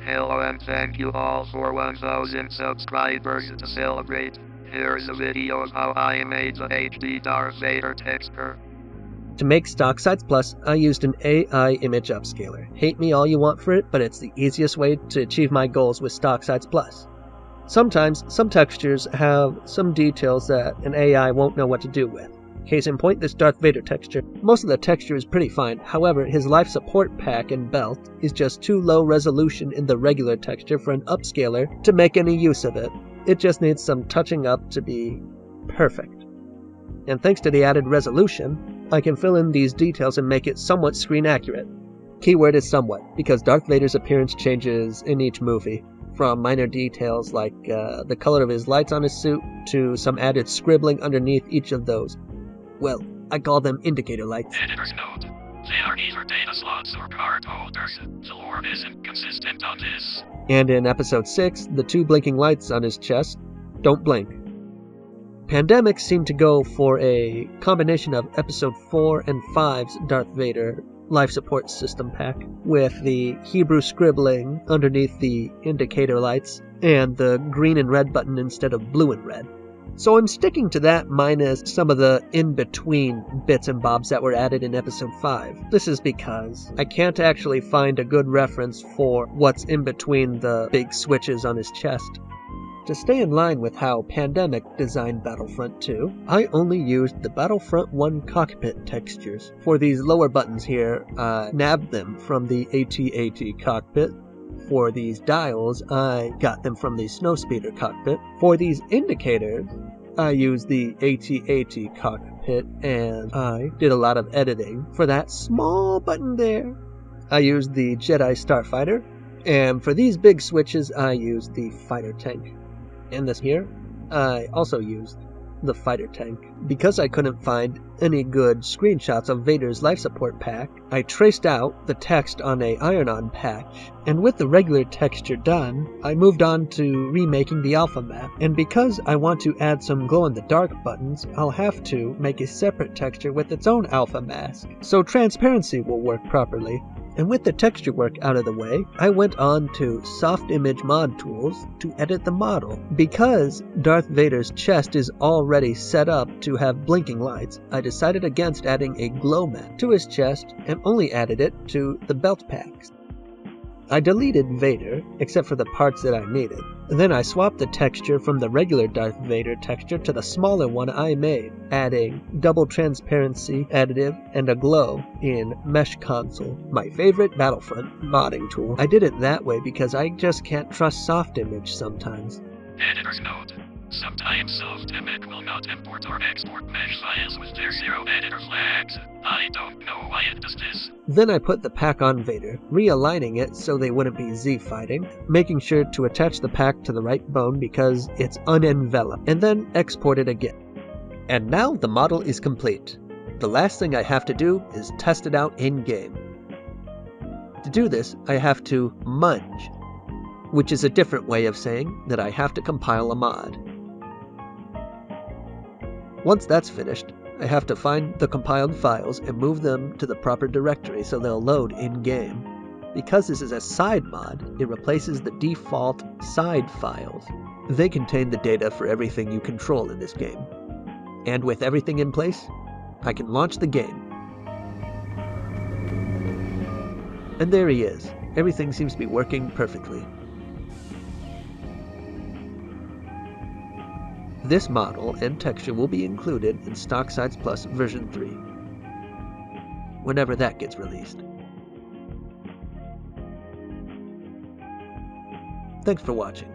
Hello and thank you all for 1000 subscribers to celebrate. Here's a video of how I made the HD Darth Vader texture. To make Stock Size Plus, I used an AI image upscaler. Hate me all you want for it, but it's the easiest way to achieve my goals with Stock Size Plus. Sometimes, some textures have some details that an AI won't know what to do with. Case in point, this Darth Vader texture. Most of the texture is pretty fine, however, his life support pack and belt is just too low resolution in the regular texture for an upscaler to make any use of it. It just needs some touching up to be perfect. And thanks to the added resolution, I can fill in these details and make it somewhat screen accurate. Keyword is somewhat, because Darth Vader's appearance changes in each movie, from minor details like the color of his lights on his suit to some added scribbling underneath each of those. Well, I call them indicator lights. Editor's note. They are either data slots or card holders. The lore isn't consistent on this. And in episode 6, the 2 blinking lights on his chest don't blink. Pandemic seemed to go for a combination of episode 4 and 5's Darth Vader life support system pack, with the Hebrew scribbling underneath the indicator lights and the green and red button instead of blue and red. So I'm sticking to that minus some of the in-between bits and bobs that were added in episode 5. This is because I can't actually find a good reference for what's in between the big switches on his chest. To stay in line with how Pandemic designed Battlefront 2, I only used the Battlefront 1 cockpit textures. For these lower buttons here, I nabbed them from the AT-AT cockpit. For these dials, I got them from the Snowspeeder cockpit. For these indicators, I used the AT-AT cockpit, and I did a lot of editing. For that small button there, I used the Jedi Starfighter, and for these big switches, I used the fighter tank. And this here, I also used the fighter tank. Because I couldn't find any good screenshots of Vader's life support pack, I traced out the text on a iron-on patch, and with the regular texture done, I moved on to remaking the alpha map. And because I want to add some glow-in-the-dark buttons, I'll have to make a separate texture with its own alpha mask, so transparency will work properly. And with the texture work out of the way, I went on to Soft Image Mod Tools to edit the model. Because Darth Vader's chest is already set up to have blinking lights, I decided against adding a glow mat to his chest and only added it to the belt packs. I deleted Vader, except for the parts that I needed. Then I swapped the texture from the regular Darth Vader texture to the smaller one I made, adding double transparency additive and a glow in Mesh Console, my favorite Battlefront modding tool. I did it that way because I just can't trust Soft Image sometimes. Editor's note. Sometimes Soft Image will not import or export mesh files with their 0 editor flags. I don't know why it does this. Then I put the pack on Vader, realigning it so they wouldn't be Z-fighting, making sure to attach the pack to the right bone because it's unenveloped, and then export it again. And now the model is complete. The last thing I have to do is test it out in-game. To do this, I have to munge, which is a different way of saying that I have to compile a mod. Once that's finished, I have to find the compiled files and move them to the proper directory so they'll load in-game. Because this is a side mod, it replaces the default side files. They contain the data for everything you control in this game. And with everything in place, I can launch the game. And there he is. Everything seems to be working perfectly. This model and texture will be included in Stock Size Plus version 3, whenever that gets released. Thanks for watching.